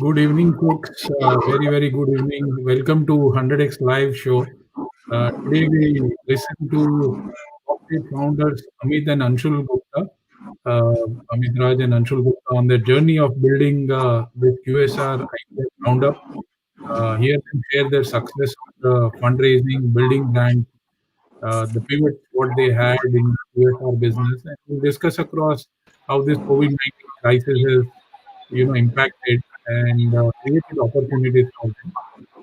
Good evening, folks. Very good evening. Welcome to 100x Live Show. Today we listen to Box8 founders Amit and Anshul Gupta, uh, Amit Raj and Anshul Gupta on their journey of building this QSR idea ground up. Here they share their success with fundraising, building brand, the pivot what they had in QSR business, and we'll discuss across how this COVID-19 crisis has impacted and created opportunities for them.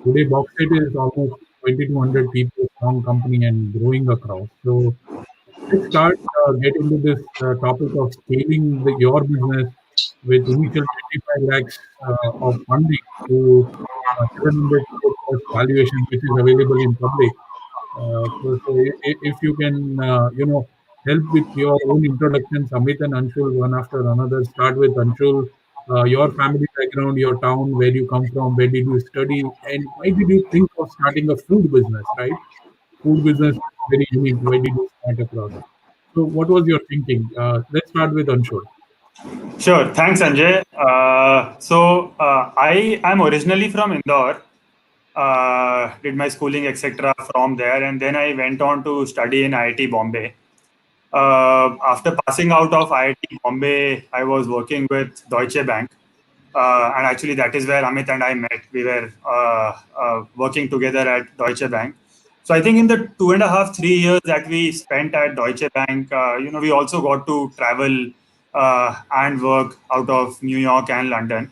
Today, Box8 is almost 2,200 people strong company and growing across. So let's start get into this topic of scaling your business with initial 25 lakhs of funding to 700 crore plus valuation, which is available in public. If you can, help with your own introductions, Amit and Anshul, one after another. Start with Anshul, your family background, your town, where you come from, where did you study, and why did you think of starting a food business, right? Food business is very unique. Why did you start across? So, what was your thinking? Let's start with Anshul. Sure. Thanks, Sanjay. I am originally from Indore. Did my schooling, etc., from there, and then I went on to study in IIT Bombay. After passing out of IIT Bombay, I was working with Deutsche Bank, and actually that is where Amit and I met. We were working together at Deutsche Bank. So I think in the 2.5, 3 years that we spent at Deutsche Bank, we also got to travel and work out of New York and London.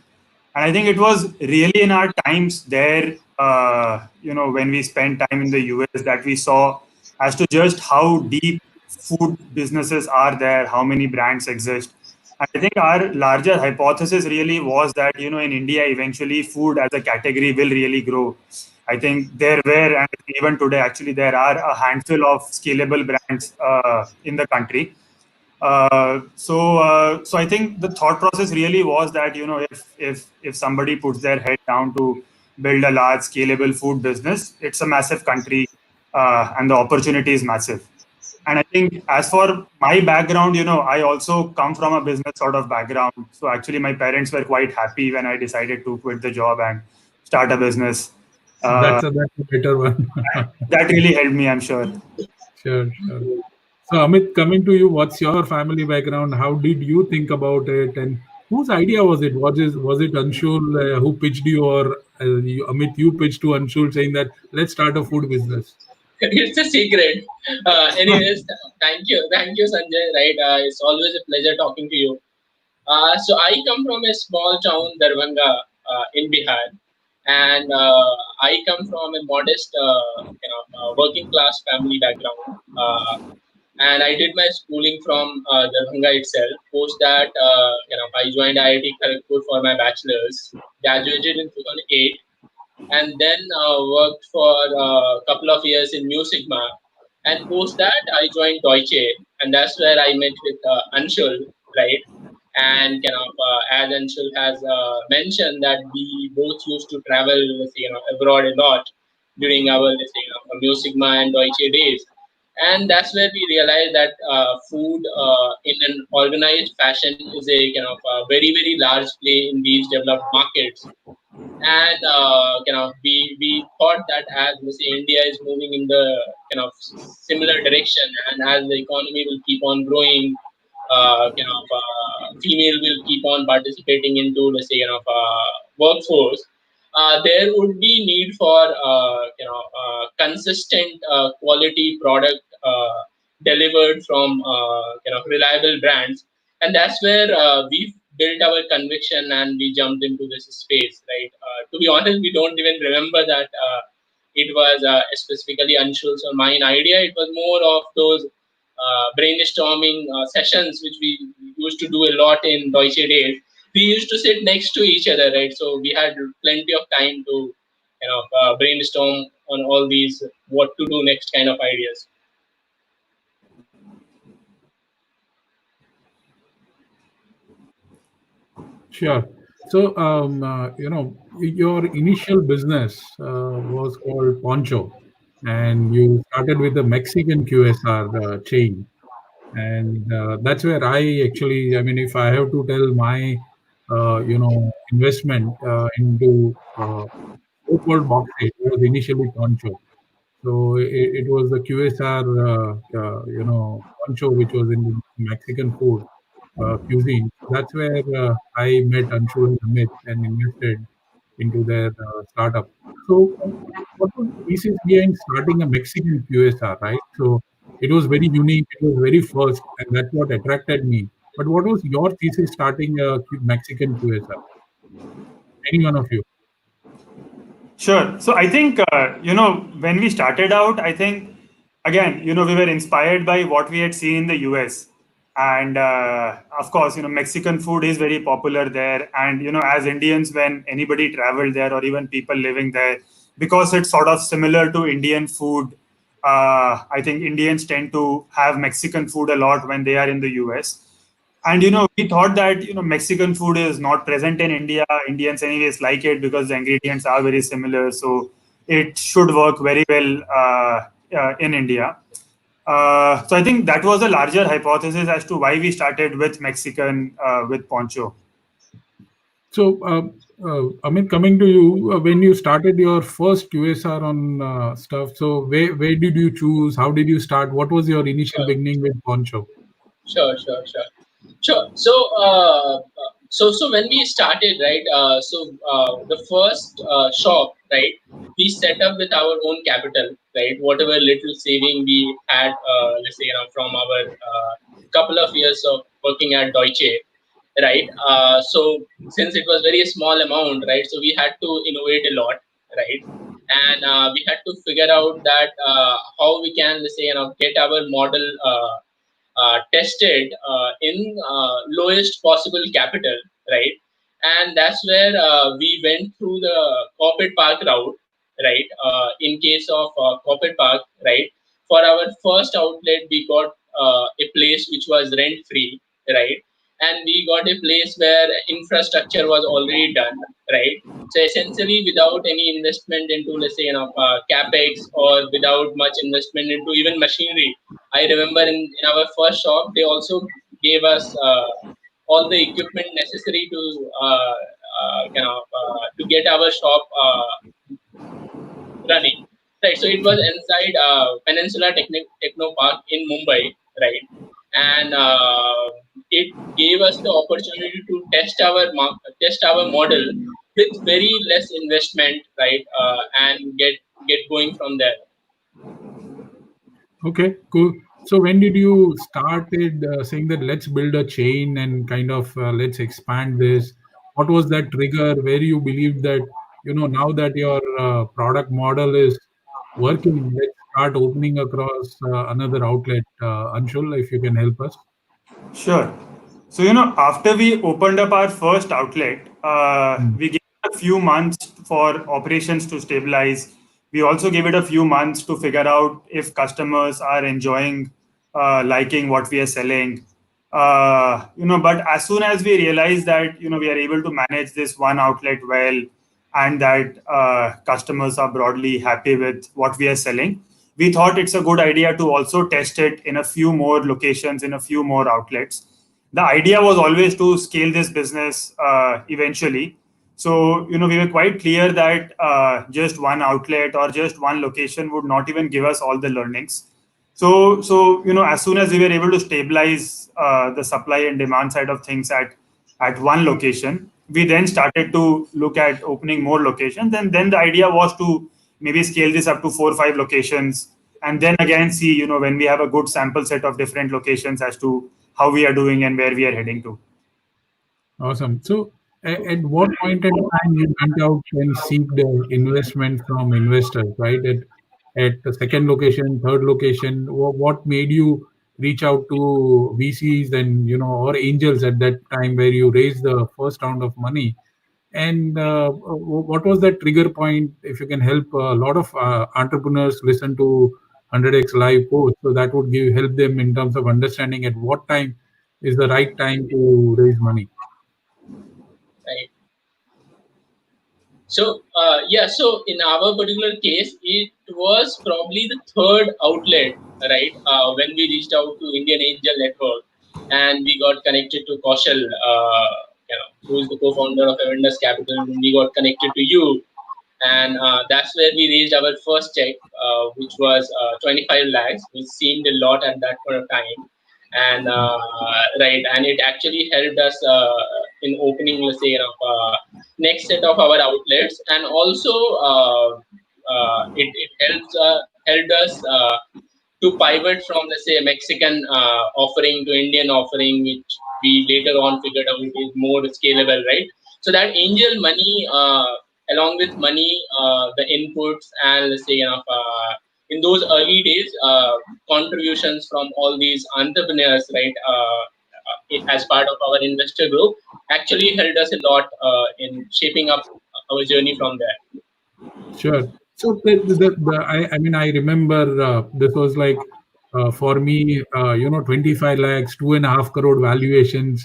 And I think it was really in our times there, when we spent time in the US, that we saw as to just how deep food businesses are there, how many brands exist. And I think our larger hypothesis really was that, in India, eventually food as a category will really grow. I think there were, and even today, actually, there are a handful of scalable brands in the country. So I think the thought process really was that if somebody puts their head down to build a large scalable food business, it's a massive country, and the opportunity is massive. And I think as for my background, I also come from a business sort of background. So actually, my parents were quite happy when I decided to quit the job and start a business. Uh, That's a better one. that really helped me, I'm sure. Sure. So, Amit, coming to you, what's your family background? How did you think about it, and whose idea was it? Was it Anshul who pitched you, or Amit, you pitched to Anshul saying that let's start a food business? It's a secret. Anyways, thank you, Sanjay. Right, it's always a pleasure talking to you. So I come from a small town, Darbhanga, in Bihar, and I come from a modest, working class family background. And I did my schooling from Darbhanga itself. Post that, I joined IIT Kharagpur for my bachelor's. Graduated in 2008, and then worked for a couple of years in Mu Sigma. And post that, I joined Deutsche, and that's where I met with Anshul, right? And as Anshul has mentioned, that we both used to travel, abroad a lot during our, Mu Sigma and Deutsche days. And that's where we realized that food in an organized fashion is a very large play in these developed markets. And we thought that as we say, India is moving in the similar direction, and as the economy will keep on growing, female will keep on participating into, let's say, workforce. There would be need for consistent quality product delivered from reliable brands, and that's where we built our conviction and we jumped into this space. Right? To be honest, we don't even remember that it was specifically Anshul's or mine idea. It was more of those brainstorming sessions which we used to do a lot in Deutsche days. We used to sit next to each other, right? So we had plenty of time to brainstorm on all these what to do next kind of ideas. Sure. So, your initial business was called Poncho, and you started with the Mexican QSR chain. And that's where I actually, I mean, if I have to tell my, investment into so-called Box8, it was initially Poncho. So it was the QSR, Poncho, which was in the Mexican food cuisine. That's where I met Anshul and Amit and invested into their startup. So, what was the thesis behind starting a Mexican QSR, right? So, it was very unique, it was very first, and that's what attracted me. But what was your thesis starting a Mexican QSR? Any one of you? Sure. So I think, when we started out, I think, again, we were inspired by what we had seen in the US. And of course, Mexican food is very popular there. And, as Indians, when anybody traveled there or even people living there, because it's sort of similar to Indian food, I think Indians tend to have Mexican food a lot when they are in the US. And we thought that Mexican food is not present in India. Indians anyways like it because the ingredients are very similar, so it should work very well in India. So I think that was a larger hypothesis as to why we started with Mexican with Poncho. So, Amit, coming to you, when you started your first QSR on stuff, so where did you choose? How did you start? What was your initial Sure, beginning with Poncho? sure. So when we started, right? The first shop, right? We set up with our own capital, right? Whatever little saving we had, let's say, from our couple of years of working at Deutsche, right? So since it was very small amount, right? So we had to innovate a lot, right? And we had to figure out that how we can, let's say, get our model tested in lowest possible capital, right? And that's where we went through the corporate park route, right? In case of corporate park, right? For our first outlet, we got a place which was rent free, right? And we got a place where infrastructure was already done, right? So essentially, without any investment into, let's say, capex, or without much investment into even machinery. I remember in our first shop, they also gave us all the equipment necessary to get our shop running. Right. So it was inside Peninsula Techno Park in Mumbai, right? And it gave us the opportunity to test our model with very less investment, right? And get going from there. Okay, cool. So when did you started saying that let's build a chain and kind of let's expand this? What was that trigger where you believed that now that your product model is working, let's start opening across another outlet? Anshul, if you can help us. Sure. So, after we opened up our first outlet, Mm. we gave it a few months for operations to stabilize. We also gave it a few months to figure out if customers are enjoying, liking what we are selling. But as soon as we realized that, we are able to manage this one outlet well, and that customers are broadly happy with what we are selling, we thought it's a good idea to also test it in a few more locations, in a few more outlets. The idea was always to scale this business eventually. So, we were quite clear that just one outlet or just one location would not even give us all the learnings. So as soon as we were able to stabilize the supply and demand side of things at one location, we then started to look at opening more locations. And then the idea was to maybe scale this up to 4 or 5 locations, and then again see, when we have a good sample set of different locations as to how we are doing and where we are heading to. Awesome. So, at what point in time you went out and seek the investment from investors, right? At the second location, third location, what made you reach out to VCs and or angels at that time where you raised the first round of money? And what was that trigger point? If you can help a lot of entrepreneurs listen to 100x live coach, so that would help them in terms of understanding at what time is the right time to raise money. Right. So in our particular case, it was probably the third outlet, right? When we reached out to Indian Angel Network and we got connected to Kaushal, who is the co-founder of Avendus Capital. We got connected to you, and that's where we raised our first check, which was 25 lakhs, which seemed a lot at that point of time. And right, and it actually helped us in opening, let's say, next set of our outlets, and also it helped us to pivot from, let's say, a Mexican offering to Indian offering, which we later on figured out is more scalable, right? So that angel money, along with money, the inputs, and let's say, in those early days, contributions from all these entrepreneurs, right, as part of our investor group, actually helped us a lot in shaping up our journey from there. Sure. So I mean, I remember this was like for me, 25 lakhs, 2.5 crore valuations.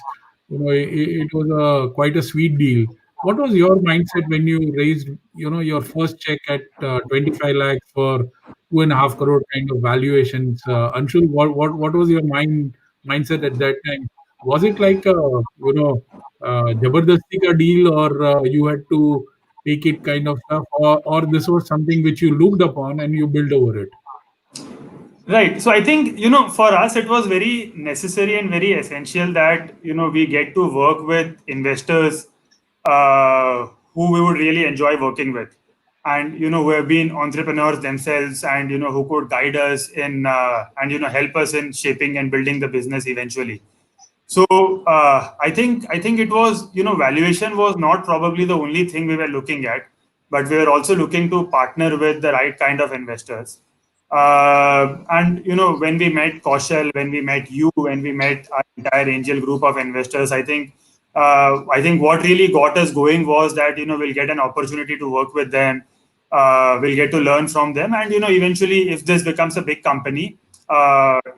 It was quite a sweet deal. What was your mindset when you raised, your first check at 25 lakhs for 2.5 crore kind of valuations? Anshul, what was your mindset at that time? Was it like a, Jabardasti ka deal, or you had to take it kind of stuff, or this was something which you looked upon and you build over it? Right. So I think, for us, it was very necessary and very essential that, we get to work with investors who we would really enjoy working with, and, who have been entrepreneurs themselves, and, who could guide us in, and, help us in shaping and building the business eventually. So I think it was, valuation was not probably the only thing we were looking at, but we were also looking to partner with the right kind of investors. And when we met Kaushal, when we met you, when we met our entire angel group of investors, I think what really got us going was that, we'll get an opportunity to work with them. We'll get to learn from them, and eventually, if this becomes a big company,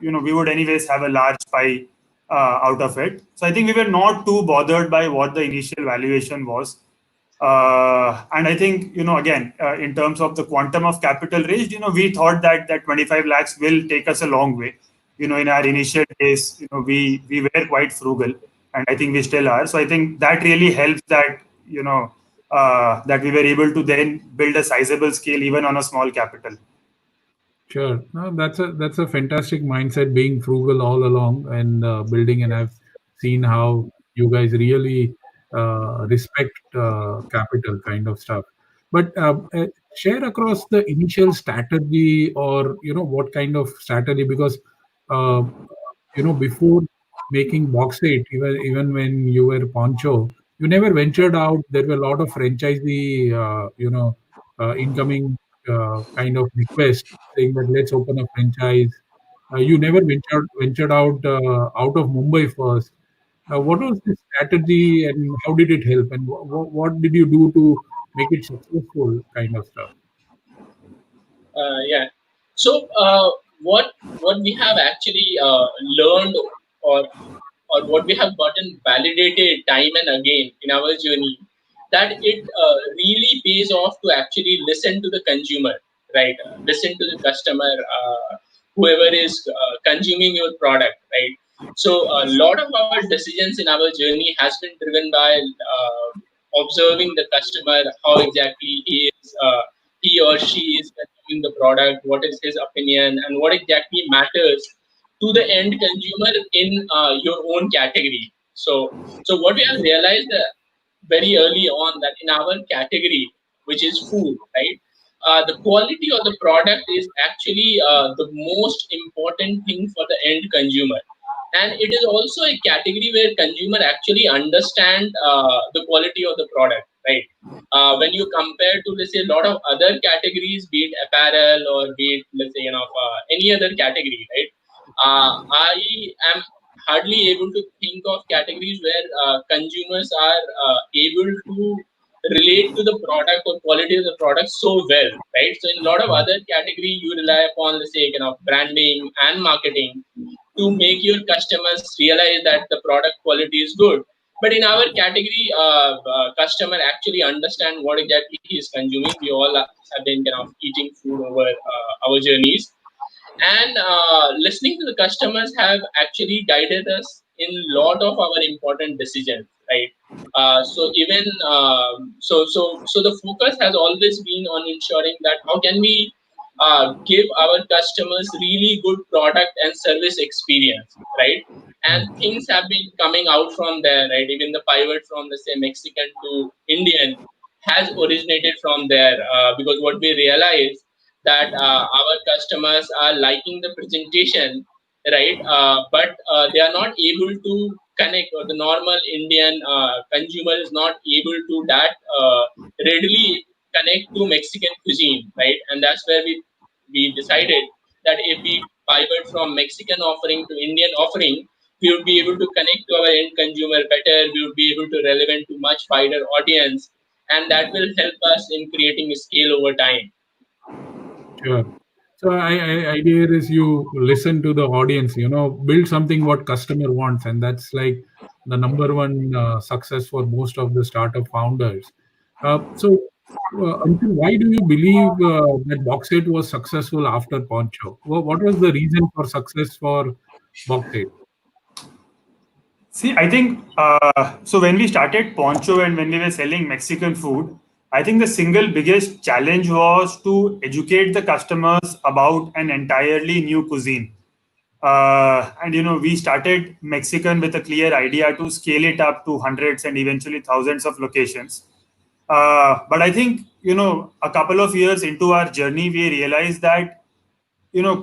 we would anyways have a large pie out of it. So I think we were not too bothered by what the initial valuation was. And I think, again, in terms of the quantum of capital raised, we thought that 25 lakhs will take us a long way. In our initial days, we were quite frugal, and I think we still are. So I think that really helps that, that we were able to then build a sizable scale even on a small capital. Sure. No, that's a fantastic mindset, being frugal all along and building. And I've seen how you guys really respect capital kind of stuff. But share across the initial strategy, or what kind of strategy, because uh, before making Box8, even when you were Poncho, you never ventured out. There were a lot of franchisee, incoming kind of requests saying that let's open a franchise. You never ventured out of Mumbai first. What was the strategy, and how did it help, and what did you do to make it successful, kind of stuff? Yeah. So what we have actually learned, or what we have gotten validated time and again in our journey, that it really pays off to actually listen to the consumer, right? Listen to the customer, whoever is consuming your product, right? So a lot of our decisions in our journey has been driven by observing the customer, how exactly he or she is consuming the product, what is his opinion, and what exactly matters to the end consumer in your own category. So what we have realized very early on, that in our category, which is food, right? The quality of the product is actually the most important thing for the end consumer, and it is also a category where consumer actually understand the quality of the product, right? When you compare to, let's say, a lot of other categories, be it apparel or be it, let's say, any other category, right? I am hardly able to think of categories where consumers are able to relate to the product or quality of the product so well, right? So in a lot of other category, you rely upon, let's say, branding and marketing to make your customers realize that the product quality is good. But in our category, customer actually understand what exactly he is consuming. We all have been kind of eating food over our journeys, and listening to the customers have actually guided us in lot of our important decisions, right? So even so the focus has always been on ensuring that how can we give our customers really good product and service experience, right? And things have been coming out from there, right? Even the pivot from the say Mexican to Indian has originated from there, because what we realize that our customers are liking the presentation, right? But they are not able to connect, or the normal Indian consumer is not able to that readily connect to Mexican cuisine, right? And that's where we decided that if we pivot from Mexican offering to Indian offering, we would be able to connect to our end consumer better. We would be able to relevant to much wider audience, and that will help us in creating a scale over time. Sure. So idea is you listen to the audience, build something what customer wants, and that's like the number one success for most of the startup founders. Until why do you believe that Box8 was successful after Poncho? What was the reason for success for Box8? See, I think so. When we started Poncho and when we were selling Mexican food, I think the single biggest challenge was to educate the customers about an entirely new cuisine. And we started Mexican with a clear idea to scale it up to hundreds and eventually thousands of locations. But I think a couple of years into our journey, we realized that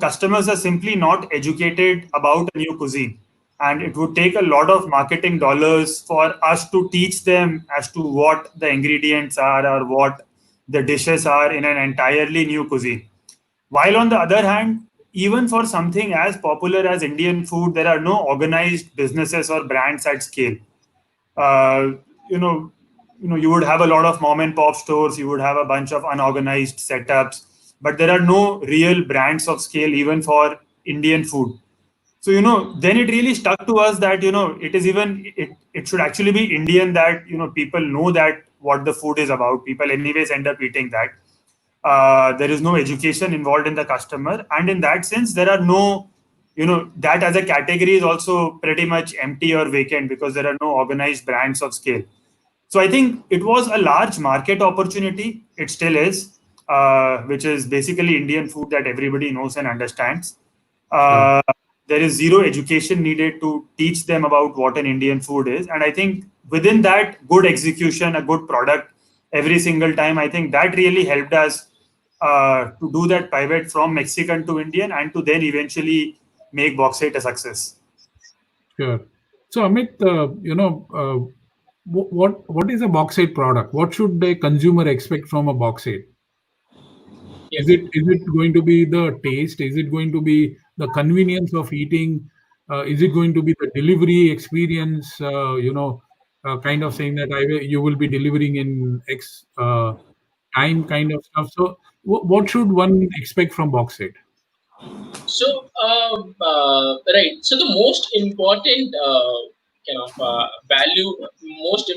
customers are simply not educated about a new cuisine, and it would take a lot of marketing dollars for us to teach them as to what the ingredients are or what the dishes are in an entirely new cuisine. While on the other hand, even for something as popular as Indian food, there are no organized businesses or brands at scale. uh, you know, you would have a lot of mom and pop stores. You would have a bunch of unorganized setups, but there are no real brands of scale even for Indian food. So then it really stuck to us that it is even it should actually be Indian, that people know that what the food is about. People anyways end up eating that. There is no education involved in the customer, and in that sense there are no, that as a category is also pretty much empty or vacant because there are no organized brands of scale. So I think it was a large market opportunity. It still is, which is basically Indian food that everybody knows and understands. Sure. uh, there is zero education needed to teach them about what an Indian food is, and I think within that, good execution, a good product every single time, I think that really helped us to do that pivot from Mexican to Indian, and to then eventually make Box8 a success. Sure. So, Amit, what is a Box8 product? What should the consumer expect from a Box8? Yes. Is it going to be the taste? Is it going to be the convenience of eating? Is it going to be the delivery experience? Kind of saying that you will be delivering in X time, kind of stuff. So, what should one expect from Box8? So, right. So the most important kind of value, most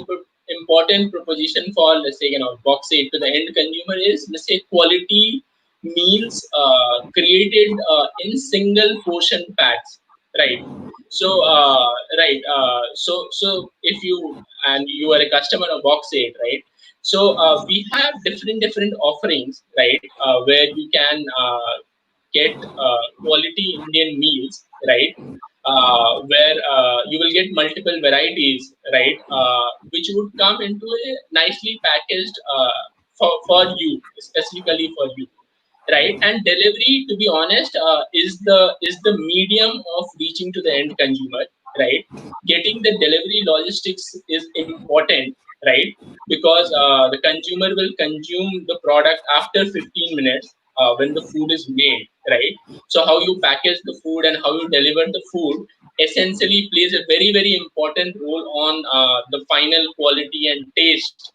important proposition for, let's say, Box8 to the end consumer is, let's say, quality meals created in single portion packs, right? So, so if you and you are a customer of Box8, right? So we have different offerings, right? Where you can get quality Indian meals, right? Where you will get multiple varieties, right? Which would come into a nicely packaged for you, specifically for you, right? And delivery, to be honest, is the medium of reaching to the end consumer, right? Getting the delivery logistics is important, right? Because the consumer will consume the product after 15 minutes when the food is made, right? So how you package the food and how you deliver the food essentially plays a very important role on the final quality and taste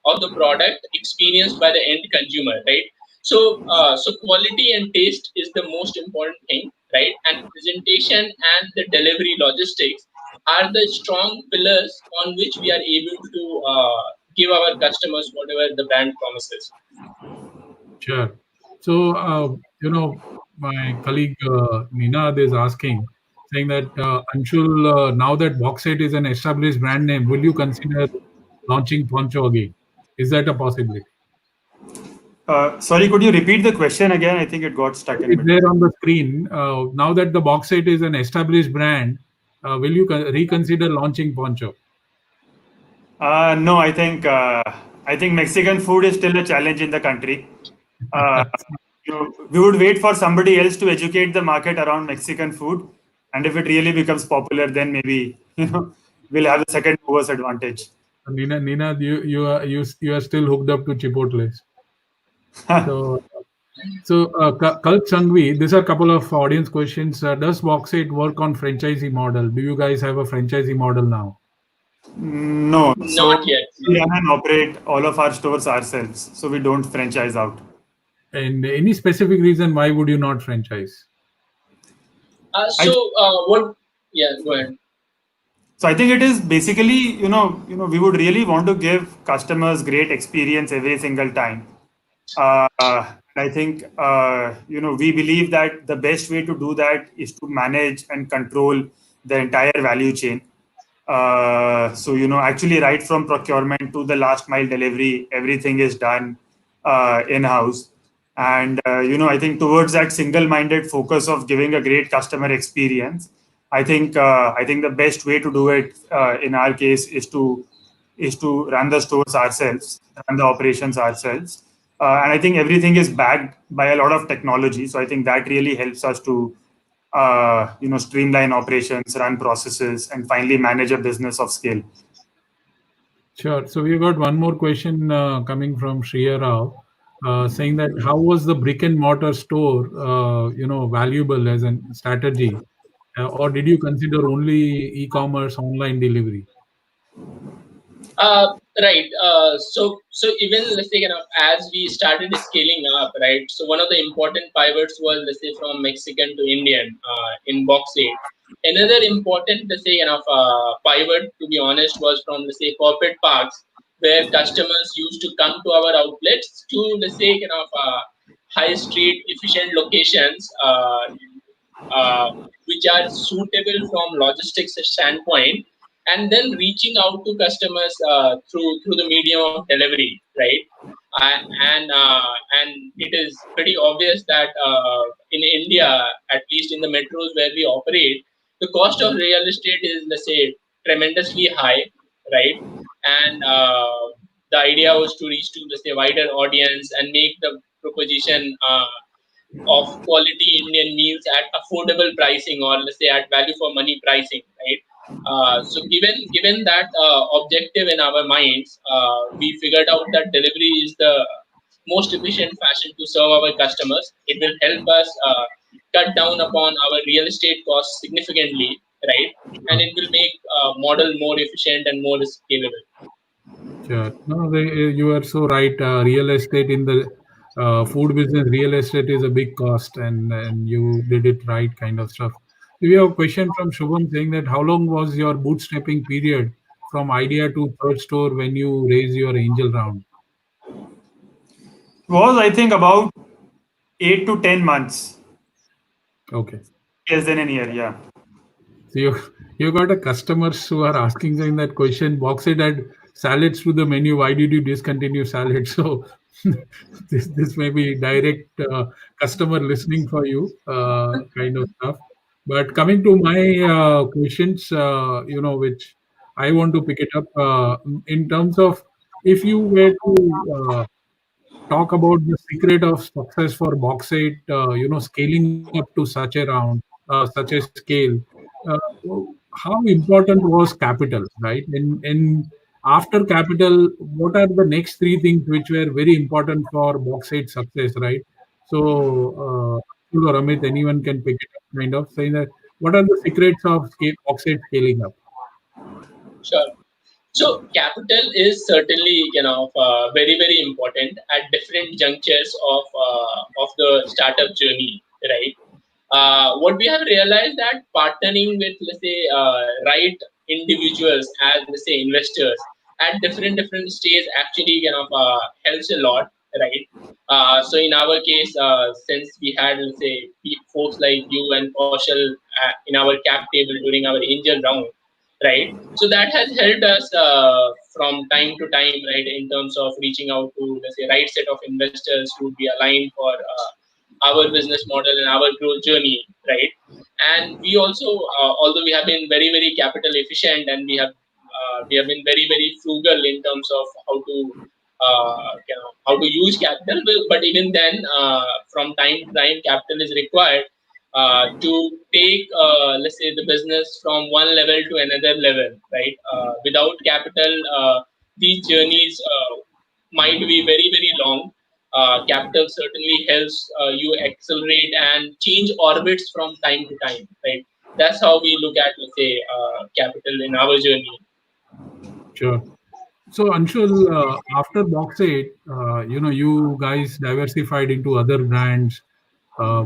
of the product experienced by the end consumer, right? So, so quality and taste is the most important thing, right? And presentation and the delivery logistics are the strong pillars on which we are able to give our customers whatever the brand promises. Sure. So, my colleague Ninad is asking, saying that Anshul, now that Box8 is an established brand name, will you consider launching Poncho again? Is that a possibility? Sorry, could you repeat the question again? I think it got stuck in It's between. there on the screen. Now that the Box8 is an established brand, will you reconsider launching Poncho? No, I think Mexican food is still a challenge in the country. Uh, we would wait for somebody else to educate the market around Mexican food, and if it really becomes popular, then maybe we'll have the second movers advantage. Nina, you are still hooked up to Chipotle's. So, Kalp Sangvi, these are a couple of audience questions. Does Box8 work on franchisee model? Do you guys have a franchisee model now? No, Not so yet. we run and operate all of our stores ourselves, so we don't franchise out. And any specific reason why would you not franchise? I What? Yeah, go ahead. So I think it is basically, we would really want to give customers great experience every single time. I think, we believe that the best way to do that is to manage and control the entire value chain. Actually, right from procurement to the last mile delivery, everything is done in house. And, I think towards that single minded focus of giving a great customer experience, I think the best way to do it in our case is to run the stores ourselves, run the operations ourselves. And I think everything is backed by a lot of technology. So I think that really helps us to streamline operations, run processes, and finally manage a business of scale. Sure. So we've got one more question coming from Shriya Rao, saying that how was the brick and mortar store, valuable as a strategy, or did you consider only e-commerce online delivery? Right. So even let's say as we started scaling up, right. So one of the important pivots was let's say from Mexican to Indian in Box8. Another important let's say pivot, to be honest, was from let's say corporate parks where customers used to come to our outlets to let's say high street efficient locations. Which are suitable from logistics standpoint, and then reaching out to customers through the medium of delivery, right? uh, and it is pretty obvious that in India, at least in the metros where we operate, the cost of real estate is let's say tremendously high, right? And the idea was to reach to let's say wider audience and make the proposition of quality Indian meals at affordable pricing, or let's say at value for money pricing, right? So given that objective in our minds, we figured out that delivery is the most efficient fashion to serve our customers. It will help us cut down upon our real estate costs significantly, right? And it will make model more efficient and more scalable. Sure. No, you are so right. Real estate in the food business, real estate is a big cost, and you did it right, kind of stuff. We have a question from Shubham saying that how long was your bootstrapping period from idea to third store when you raise your angel round? Was I think about 8 to 10 months, Okay. less than a year. Yeah. So you got a customers who are asking saying that question. Box it had salads to the menu. Why did you discontinue salad? So this may be direct customer listening for you, kind of stuff. But coming to my questions, which I want to pick it up in terms of if you were to talk about the secret of success for Box8, scaling up to such a round, such a scale. Uh, how important was capital, right? And after capital, what are the next three things which were very important for Box8 success, right? So, Anshul or Amit, anyone can pick it up, kind of saying that what are the secrets of Box8 scaling up? Sure. So capital is certainly very very important at different junctures of the startup journey, right? What we have realized that partnering with let's say right individuals as, let's say, investors at different stage actually kind of helps a lot, right? So in our case, since we had, let's say, folks like you and Kaushal in our cap table during our angel round, right? So that has helped us from time to time, right, in terms of reaching out to, let's say, right set of investors who would be aligned for our business model and our growth journey, right? And we also, although we have been very capital efficient, and we have been very frugal in terms of how to use capital, but even then, from time to time, capital is required to take, let's say, the business from one level to another level, right? Without capital, these journeys might be very long. Capital certainly helps you accelerate and change orbits from time to time, right? That's how we look at, let's say, capital in our journey. Sure. So, Anshul, after Box8, you guys diversified into other brands. Uh,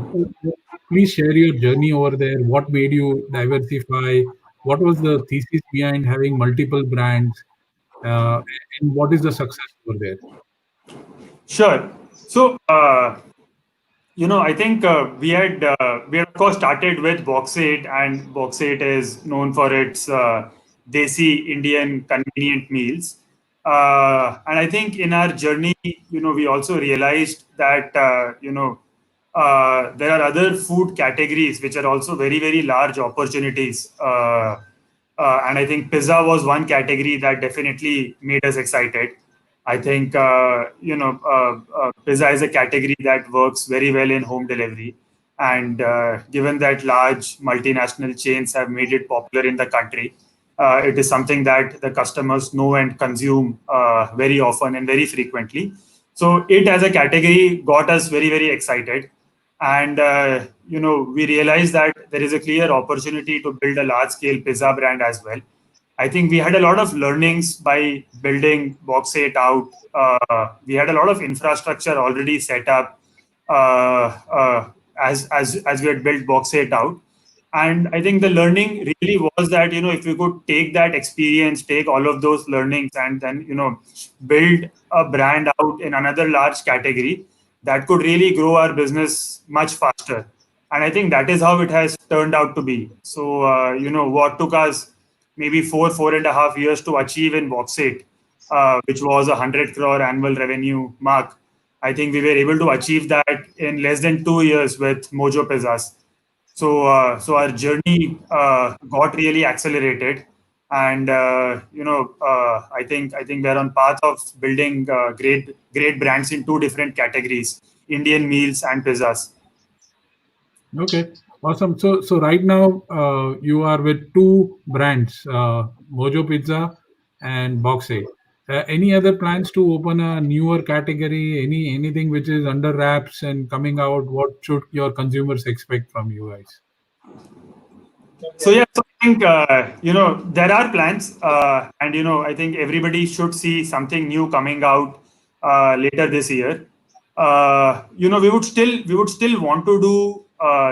Please share your journey over there. What made you diversify? What was the thesis behind having multiple brands? Uh, and what is the success over there? Sure. So, I think we had of course started with Box8, and Box8 is known for its desi Indian convenient meals. And I think in our journey, we also realized that there are other food categories which are also very large opportunities. And I think pizza was one category that definitely made us excited. I think pizza is a category that works very well in home delivery, and given that large multinational chains have made it popular in the country, it is something that the customers know and consume very often and very frequently. So it as a category got us very excited, and we realized that there is a clear opportunity to build a large scale pizza brand as well. I think we had a lot of learnings by building Box8 out. We had a lot of infrastructure already set up as we had built Box8 out. And I think the learning really was that, if we could take that experience, take all of those learnings, and then, build a brand out in another large category, that could really grow our business much faster. And I think that is how it has turned out to be. So, what took us maybe 4.5 years to achieve in Box8, which was 100 crore annual revenue mark. I think we were able to achieve that in less than 2 years with Mojo Pizzas. So our journey got really accelerated, and I think we're on path of building great brands in two different categories: Indian meals and pizzas. Okay, awesome. So right now you are with two brands, Mojo Pizza and Box8. Any other plans to open a newer category? Anything which is under wraps and coming out? What should your consumers expect from you guys? So yeah, so I think there are plans, and I think everybody should see something new coming out later this year. We would still want to do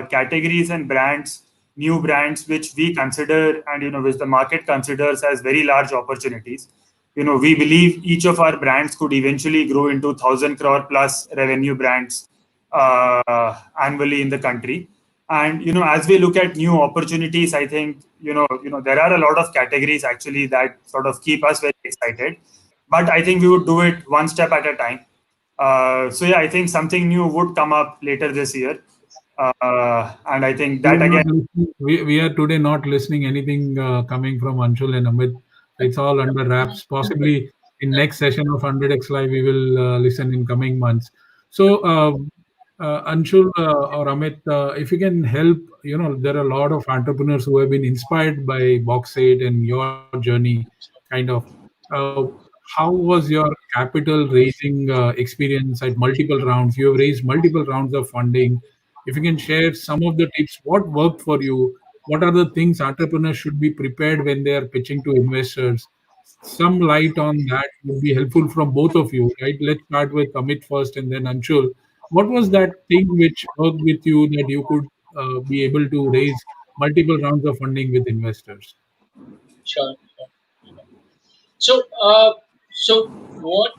categories and brands, new brands which we consider, and which the market considers as very large opportunities. We believe each of our brands could eventually grow into 1,000 crore plus revenue brands annually in the country. And as we look at new opportunities, I think there are a lot of categories actually that sort of keep us very excited. But I think we would do it one step at a time. So yeah, I think something new would come up later this year, and I think We are that not again. listening. We are today not listening anything coming from Anshul and Amit. It's all under wraps. Possibly in next session of 100x Live, we will listen in coming months. So, Anshul or Amit, if you can help, there are a lot of entrepreneurs who have been inspired by Box8 and your journey, kind of. Uh, how was your capital raising experience at multiple rounds? You have raised multiple rounds of funding. If you can share some of the tips, what worked for you? What are the things entrepreneurs should be prepared when they are pitching to investors? Some light on that would be helpful from both of you, right? Let's start with Amit first and then Anshul. What was that thing which worked with you that you could be able to raise multiple rounds of funding with investors? Sure. Sure. So, so what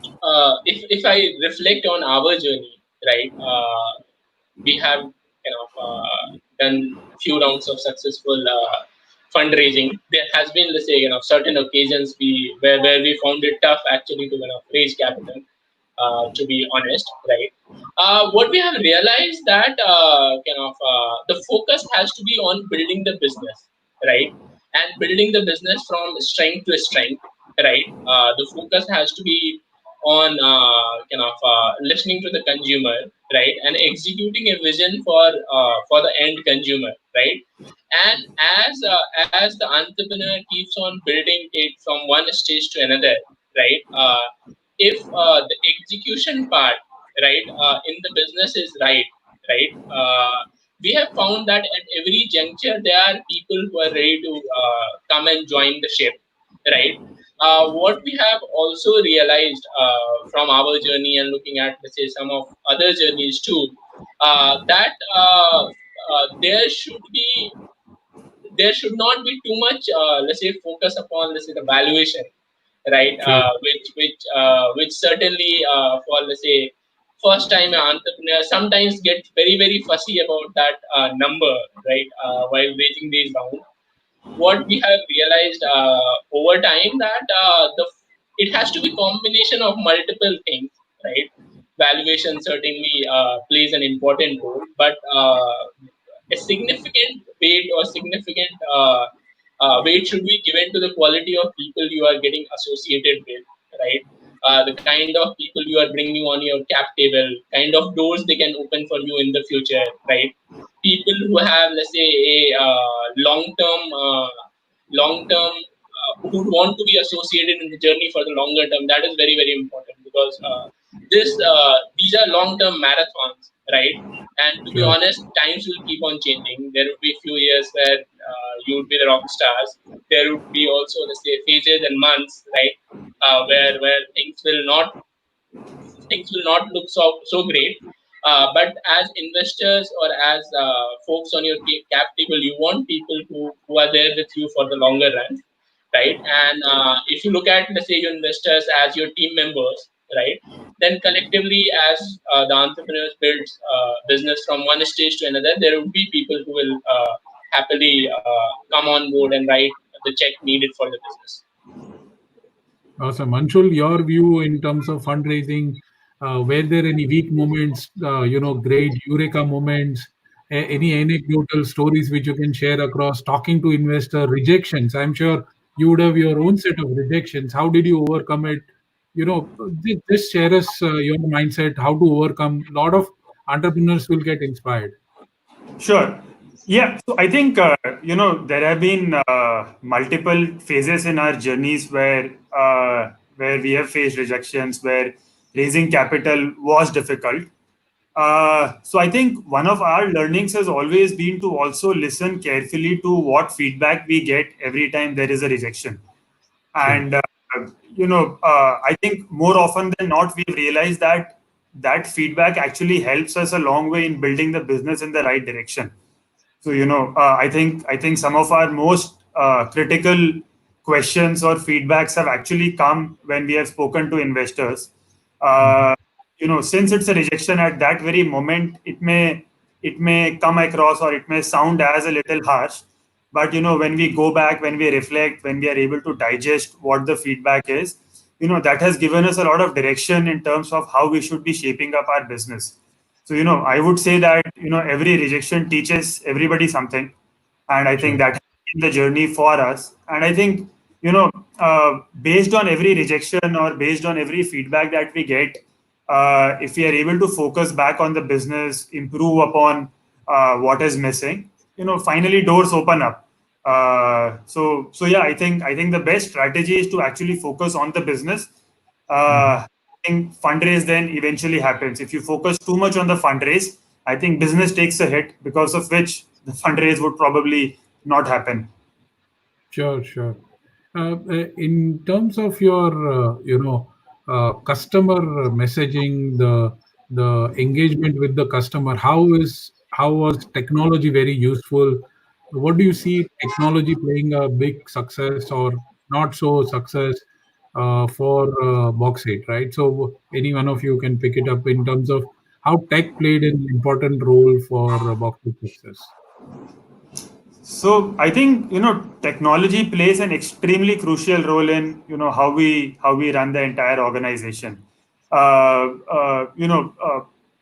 if I reflect on our journey, right? We have done few rounds of successful fundraising. There has been, let's say, certain occasions where we found it tough actually to raise capital. To be honest, right? What we have realized that the focus has to be on building the business, right? And building the business from strength to strength, right? The focus has to be on listening to the consumer, right, and executing a vision for the end consumer, right? And as the entrepreneur keeps on building it from one stage to another, right? If the execution part, right, in the business is right, right, we have found that at every juncture there are people who are ready to come and join the ship, right? What we have also realized from our journey and looking at, let's say, some of other journeys too, that there should not be too much, let's say, focus upon, let's say, the valuation, right? Sure. Which certainly for, let's say, first time entrepreneur sometimes get very fussy about that number, right? While raising these rounds, what we have realized over time that the it has to be combination of multiple things, right? Valuation certainly plays an important role, but a significant weight or significant weight should be given to the quality of people you are getting associated with, right? The kind of people you are bringing on your cap table, kind of doors they can open for you in the future, right? People who have, let's say, a long term who want to be associated in the journey for the longer term. That is very important because these are long term marathons, right? And to be Sure. honest, times will keep on changing. There will be few years where you would be the rock stars. There would be also, let's say, phases and months, right, where things will not look so great. But as investors or as folks on your cap table, you want people who are there with you for the longer run, right? And if you look at, let's say, your investors as your team members, right, then collectively, as the entrepreneurs build business from one stage to another, there will be people who will happily come on board and write the check needed for the business. Awesome. Anshul, your view in terms of fundraising, were there any weak moments, great eureka moments, any anecdotal stories which you can share across talking to investor rejections? I'm sure you would have your own set of rejections. How did you overcome it? Just share us your mindset, how to overcome. A lot of entrepreneurs will get inspired. Sure. Yeah. So I think, there have been multiple phases in our journeys where we have faced rejections, where raising capital was difficult. So I think one of our learnings has always been to also listen carefully to what feedback we get every time there is a rejection. Sure. And I think more often than not, we've realized that that feedback actually helps us a long way in building the business in the right direction. So I think some of our most critical questions or feedbacks have actually come when we have spoken to investors. Mhm. Uh, since it's a rejection at that very moment, it may come across or it may sound as a little harsh. But when we go back, when we reflect, when we are able to digest what the feedback is, that has given us a lot of direction in terms of how we should be shaping up our business. So, I would say that, every rejection teaches everybody something. And I think Sure. that has been the journey for us. And I think, based on every rejection or based on every feedback that we get, if we are able to focus back on the business, improve upon what is missing, finally doors open up. So yeah, I think the best strategy is to actually focus on the business. Mhm. I think fundraise then eventually happens. If you focus too much on the fundraise, I think business takes a hit, because of which the fundraise would probably not happen. Sure, sure. In terms of your, customer messaging, the engagement with the customer, how was technology very useful? what do you see technology playing a big success or not so success for Box8, right? So any one of you can pick it up in terms of how tech played an important role for Box8 success. So I think technology plays an extremely crucial role in how we run the entire organization.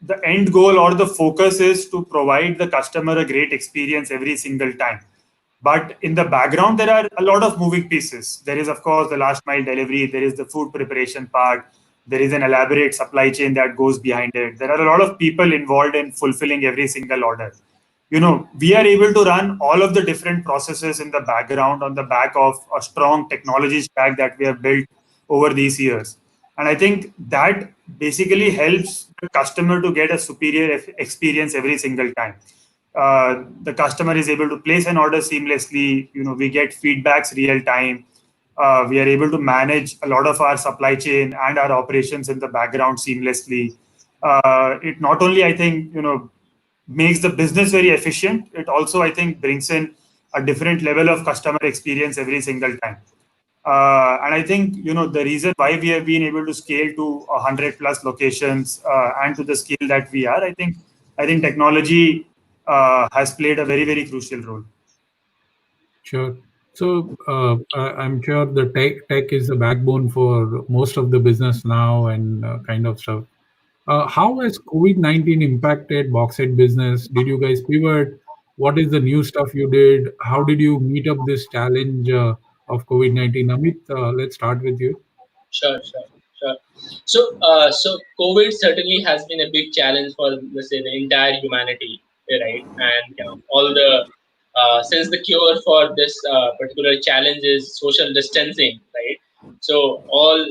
The end goal or the focus is to provide the customer a great experience every single time. But in the background, there are a lot of moving pieces. There is, of course, the last mile delivery. There is the food preparation part. There is an elaborate supply chain that goes behind it. There are a lot of people involved in fulfilling every single order. We are able to run all of the different processes in the background on the back of a strong technology stack that we have built over these years. And I think that basically helps the customer to get a superior experience every single time. The customer is able to place an order seamlessly. We get feedbacks real time. We are able to manage a lot of our supply chain and our operations in the background seamlessly. It not only, I think, makes the business very efficient. It also, I think, brings in a different level of customer experience every single time. And I think the reason why we have been able to scale to 100 plus locations and to the scale that we are, I think technology has played a very very crucial role. Sure. So I'm sure the tech is the backbone for most of the business now and kind of stuff. How has COVID-19 impacted Box8 business? Did you guys pivot? What is the new stuff you did? How did you meet up this challenge of COVID-19? Amit, let's start with you. Sure, sure, sure. So COVID certainly has been a big challenge for, let's say, the entire humanity, right? And all the since the cure for this particular challenge is social distancing, right? So all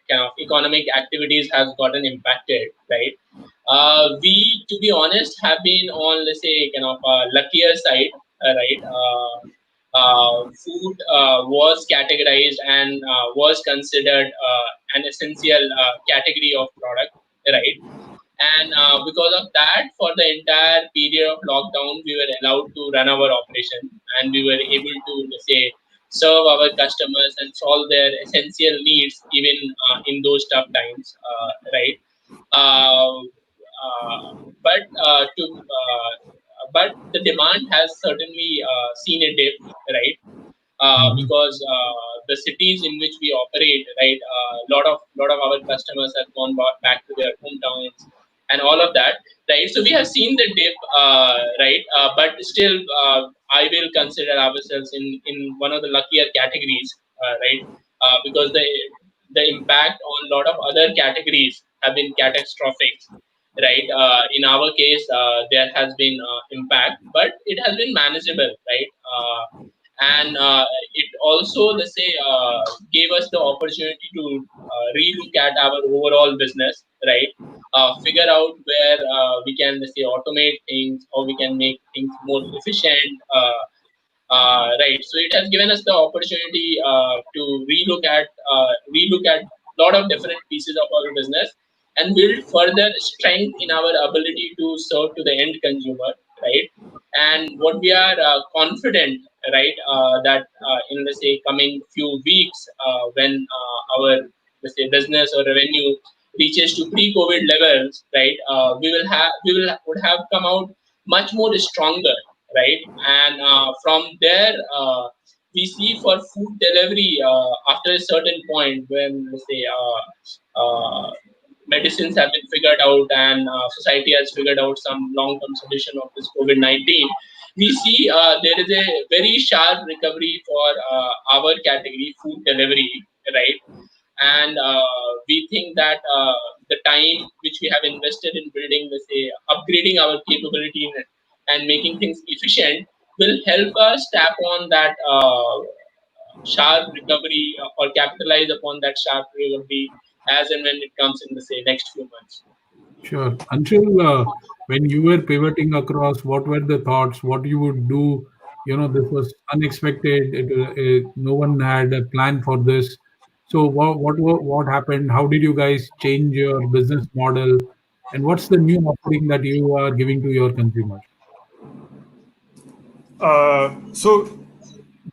kind of economic activities have gotten impacted, right? We, to be honest, have been on, let's say, kind of luckier side, right? Food was categorized and was considered an essential category of product, right? And because of that, for the entire period of lockdown, we were allowed to run our operation, and we were able to, let's say, serve our customers and solve their essential needs even in those tough times, right? Uh, but the demand has certainly seen a dip, right? Mhm. Because the cities in which we operate, right, lot of our customers have gone back to their hometowns and all of that, right? So we have seen the dip, right? But still, I will consider ourselves in one of the luckier categories, right? Because the impact on a lot of other categories have been catastrophic, right? In our case, there has been impact, but it has been manageable, right? And it also, let's say, gave us the opportunity to relook at our overall business, right? Figure out where we can, let's say, automate things, or we can make things more efficient, right? So it has given us the opportunity to relook at a lot of different pieces of our business and build further strength in our ability to serve to the end consumer, right? And what we are confident, right, that in, let's say, coming few weeks, when our, let's say, business or revenue reaches to pre-COVID levels, right, we would have come out much more stronger, right? And from there, we see for food delivery, after a certain point when, let's say, medicines have been figured out and society has figured out some long-term solution of this COVID-19, we see there is a very sharp recovery for our category, food delivery, right? And we think that the time which we have invested in building, let's say, upgrading our capability and making things efficient will help us tap on that sharp recovery, or capitalize upon that sharp recovery as and when it comes in the, say, next few months. Sure. Anshul, when you were pivoting across, what were the thoughts? What you would do? This was unexpected. No one had a plan for this. So what happened? How did you guys change your business model? And what's the new offering that you are giving to your consumers? So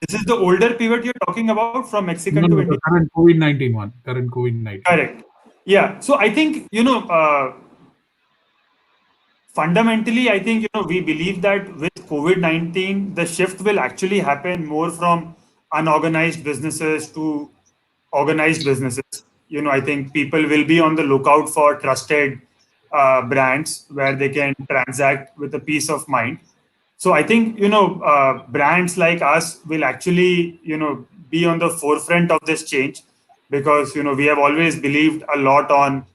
this is the older pivot you're talking about from Mexican No, to no, Indian. the current COVID-19 one. Current COVID-19. Correct. Yeah. So I think fundamentally, I think we believe that with COVID-19, the shift will actually happen more from unorganized businesses to organized businesses. I think people will be on the lookout for trusted brands where they can transact with a peace of mind. So I think brands like us will actually be on the forefront of this change, because we have always believed a lot on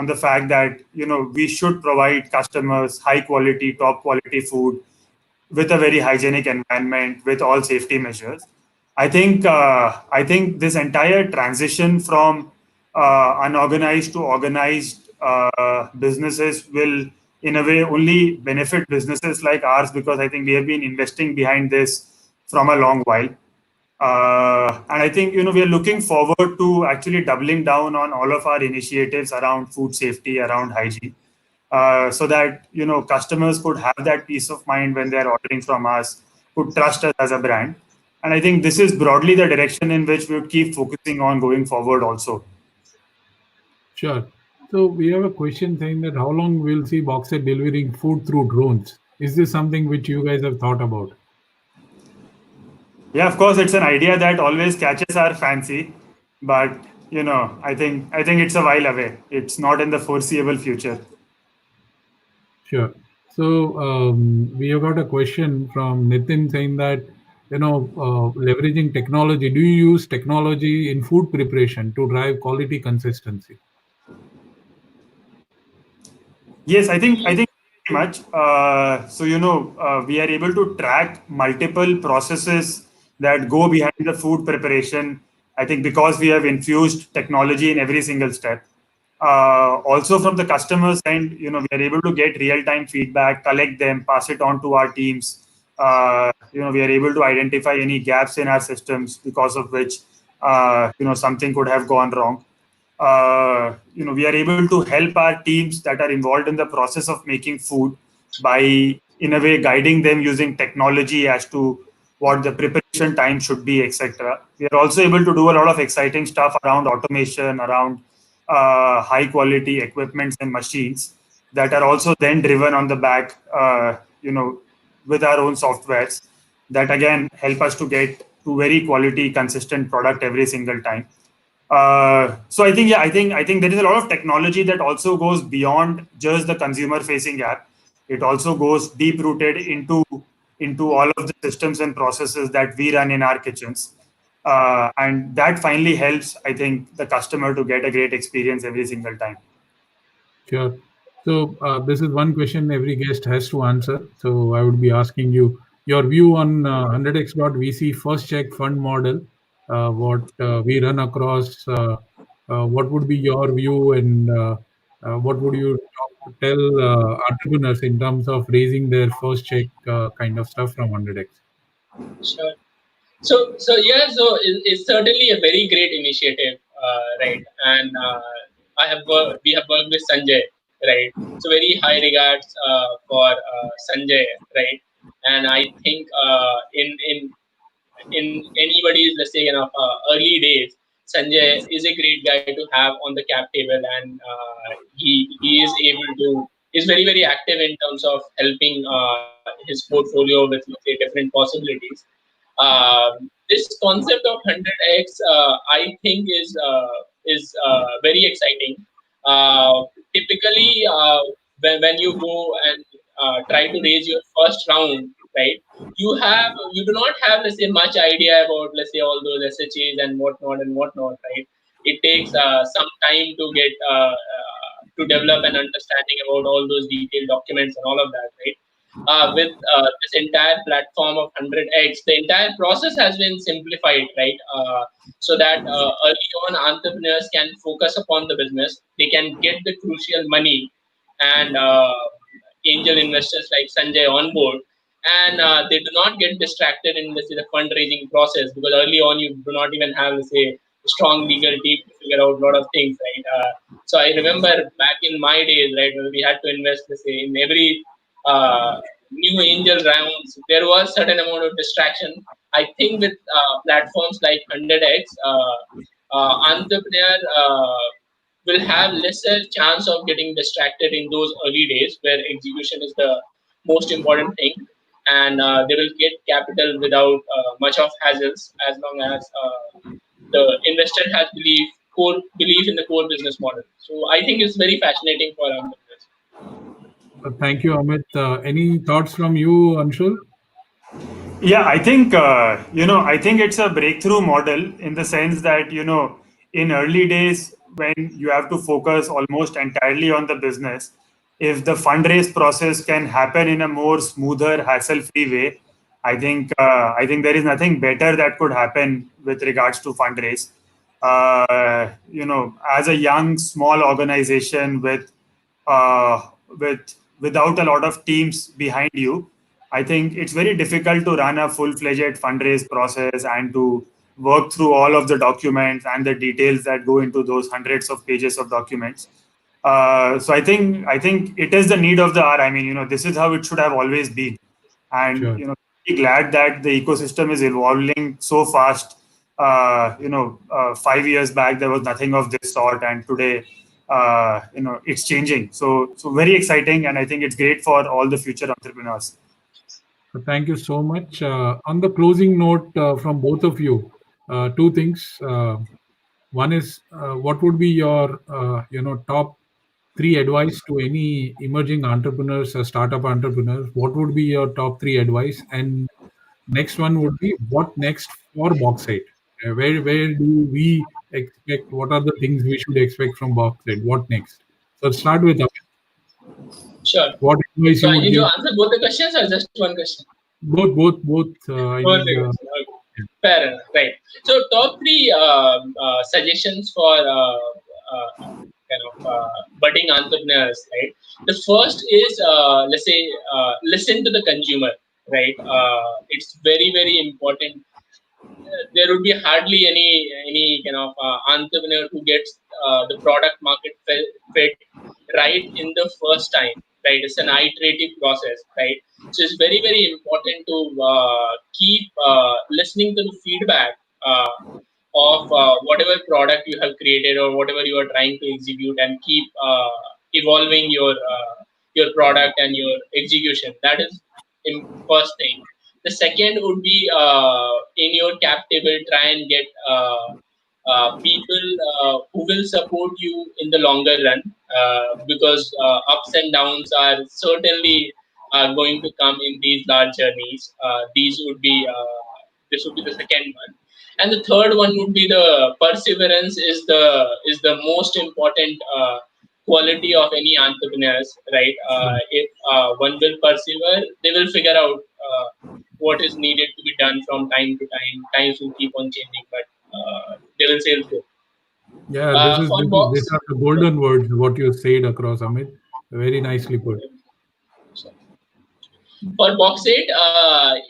the fact that we should provide customers high quality, top quality food with a very hygienic environment with all safety measures. I think this entire transition from unorganized to organized businesses will, in a way, only benefit businesses like ours, because I think we have been investing behind this from a long while. And I think we are looking forward to actually doubling down on all of our initiatives around food safety, around hygiene, so that customers could have that peace of mind when they're ordering from us, could trust us as a brand. And I think this is broadly the direction in which we would keep focusing on going forward also. Sure. So we have a question saying that how long will see Box8 delivering food through drones? Is this something which you guys have thought about? Yeah, of course, it's an idea that always catches our fancy, but I think it's a while away. It's not in the foreseeable future. Sure. So we have got a question from Nitin saying that, leveraging technology. Do you use technology in food preparation to drive quality consistency? Yes, I think very much. So we are able to track multiple processes that go behind the food preparation. I think because we have infused technology in every single step. Also from the customer's end, we are able to get real-time feedback, collect them, pass it on to our teams. We are able to identify any gaps in our systems because of which something could have gone wrong. We are able to help our teams that are involved in the process of making food by, in a way, guiding them using technology as to what the preparation time should be, etc. We are also able to do a lot of exciting stuff around automation, around high quality equipments and machines that are also then driven on the back, with our own softwares that again help us to get to very quality, consistent product every single time. So I think, yeah, I think there is a lot of technology that also goes beyond just the consumer facing app. It also goes deep rooted into all of the systems and processes that we run in our kitchens, and that finally helps, I think, the customer to get a great experience every single time. Sure. So this is one question every guest has to answer. So I would be asking you your view on 100x.vc first check fund model, what we run across. What would be your view, and what would you tell entrepreneurs in terms of raising their first check kind of stuff from 100x? Sure. So yeah, so it's certainly a very great initiative, right? And we have worked with Sanjay, right? So very high regards for Sanjay, right? And I think in anybody's, let's say, early days, Sanjay is a great guy to have on the cap table, and he is able to is very active in terms of helping his portfolio with, let's say, different possibilities. This concept of 100x, I think, is very exciting. Typically, when you go and try to raise your first round, right? You do not have, let's say, much idea about, let's say, all those SHAs and whatnot, right? It takes some time to get to develop an understanding about all those detailed documents and all of that, right? With this entire platform of 100x, the entire process has been simplified, right? So that early on entrepreneurs can focus upon the business, they can get the crucial money and angel investors like Sanjay on board, and they do not get distracted in, let's say, the fundraising process, because early on you do not even have, let's say, a strong legal team to figure out a lot of things, right? So I remember back in my days, right, when we had to invest, let's say, in every uh, new angel rounds, there was certain amount of distraction. I think with platforms like 100x, entrepreneur will have lesser chance of getting distracted in those early days where execution is the most important thing, and they will get capital without much of hassles as long as the investor has core belief in the core business model. So I think it's very fascinating for entrepreneurs. Thank you, Amit. Any thoughts from you, Anshul? Yeah, I think I think it's a breakthrough model in the sense that in early days when you have to focus almost entirely on the business, if the fundraise process can happen in a more smoother, hassle-free way, I think there is nothing better that could happen with regards to fundraise. As a young small organization uh, without a lot of teams behind you, I think it's very difficult to run a full-fledged fundraise process and to work through all of the documents and the details that go into those hundreds of pages of documents. So I think it is the need of the hour. I mean, this is how it should have always been, and Sure. pretty glad that the ecosystem is evolving so fast. 5 years back there was nothing of this sort, and today, it's changing. So very exciting, and I think it's great for all the future entrepreneurs. Thank you so much. On the closing note from both of you, two things. One is, what would be your top three advice to any emerging entrepreneurs or startup entrepreneurs? What would be your top three advice? And next one would be, what next for Box8? Where do we expect? What are the things we should expect from Box8? What next? So let's start with Amit. Sure. What advice So you I would need to give? answer both the questions or just one question? Both. I Both need. the questions. Okay. Fair enough. Right. So top three suggestions for budding entrepreneurs. Right. The first is let's say listen to the consumer. Right. It's very important. There would be hardly any kind of entrepreneur who gets the product market fit right in the first time, right? It's an iterative process, right? So it's very important to keep listening to the feedback of whatever product you have created or whatever you are trying to execute, and keep evolving your product and your execution. That is first thing. The second would be in your cap table, try and get people who will support you in the longer run, because ups and downs are certainly going to come in these large journeys. This would be the second one, and the third one would be the perseverance is the most important quality of any entrepreneurs, right? If one will persevere, they will figure out what is needed to be done from time to time. Times will keep on changing, but they will sail through. Yeah, this is For this is these box, are the golden words what you said across, Amit. Very nicely put. for Box8,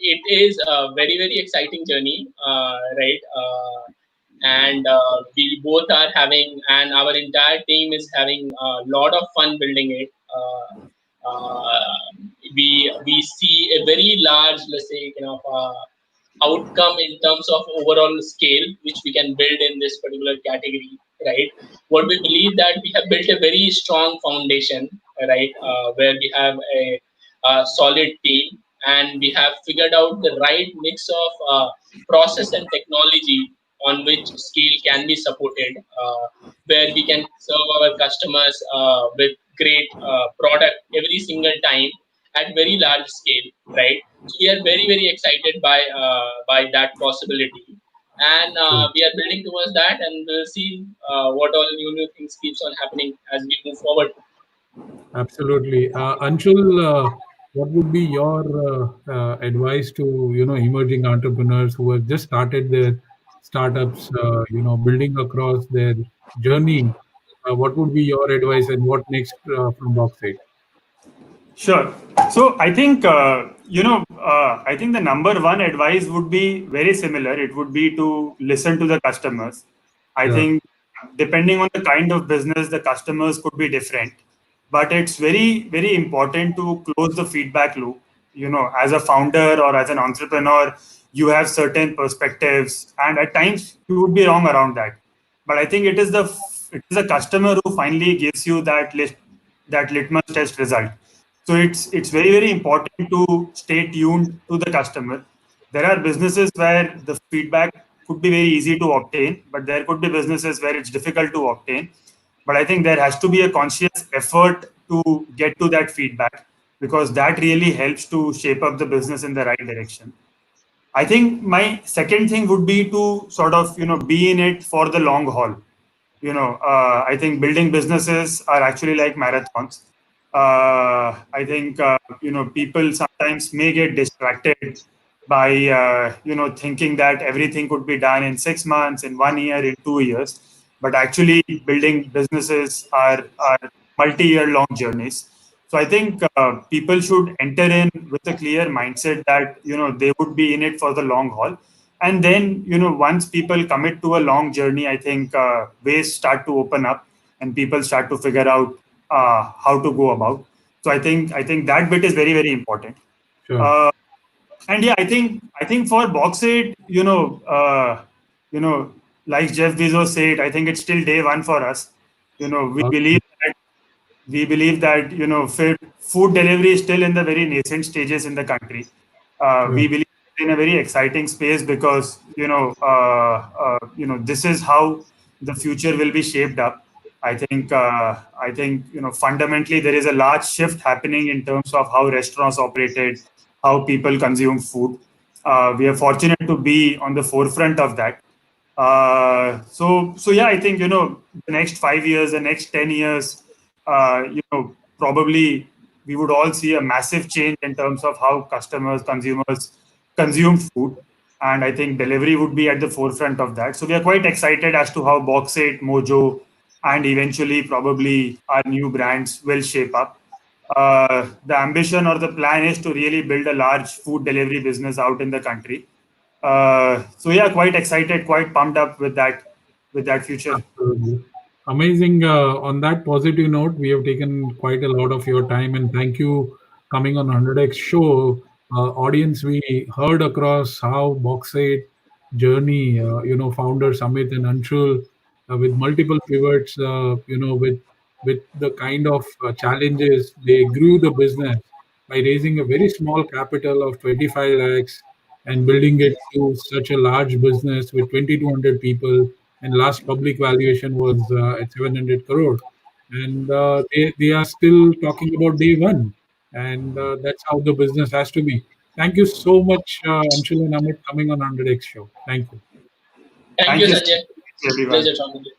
it is a very exciting journey, right? And we both are having, and our entire team is having a lot of fun building it. We see a very large, let's say, outcome in terms of overall scale, which we can build in this particular category, right? What we believe that we have built a very strong foundation, right? Where we have a solid team, and we have figured out the right mix of process and technology on which scale can be supported, where we can serve our customers with great product every single time at very large scale, right? So we are very excited by that possibility, and True. we are building towards that, and we'll see what all new things keeps on happening as we move forward. Absolutely. Anshul, what would be your advice to emerging entrepreneurs who have just started their startups, building across their journey? What would be your advice, and what next from Box8? Sure. So I think the number one advice would be very similar. It would be to listen to the customers. I Sure. think depending on the kind of business, the customers could be different, but it's very important to close the feedback loop. as a founder or as an entrepreneur, you have certain perspectives, and at times you would be wrong around that. But I think it is the customer who finally gives you that litmus test result. So it's very, very important to stay tuned to the customer. There are businesses where the feedback could be very easy to obtain, but there could be businesses where it's difficult to obtain. But I think there has to be a conscious effort to get to that feedback, because that really helps to shape up the business in the right direction. I think my second thing would be to sort of be in it for the long haul. I think building businesses are actually like marathons. I think people sometimes may get distracted by thinking that everything could be done in 6 months, in 1 year, in 2 years. But actually, building businesses are multi-year long journeys. So I think people should enter in with a clear mindset that they would be in it for the long haul. And then once people commit to a long journey, I think ways start to open up and people start to figure out how to go about. So I think that bit is very, very important. Sure. uh, and yeah, I think for Box8, you know like Jeff Bezos said, I think it's still day one for us. We believe Awesome. that food delivery is still in the very nascent stages in the country. We Sure. believe in a very exciting space, because this is how the future will be shaped up. I think fundamentally there is a large shift happening in terms of how restaurants operated, how people consume food. We are fortunate to be on the forefront of that. So yeah, I think the next 5 years, the next 10 years, probably we would all see a massive change in terms of how customers, consumers consume food, and I think delivery would be at the forefront of that. So we are quite excited as to how Box8, Mojo, and eventually probably our new brands will shape up. The ambition or the plan is to really build a large food delivery business out in the country. So yeah, quite excited, quite pumped up with that future. Absolutely. Amazing. On that positive note, we have taken quite a lot of your time, and thank you coming on 100x show. Audience, we heard across how Box8 journey, founders Amit and Anshul, with multiple pivots, with the kind of challenges, they grew the business by raising a very small capital of 25 lakhs and building it to such a large business with 2,200 people, and last public valuation was at 700 crore. And they are still talking about day one. And that's how the business has to be. Thank you so much, Anshul and Amit, coming on 100x show. Thank you. Thank you, Thank you, Sanjay. everyone. Pleasure talking to you.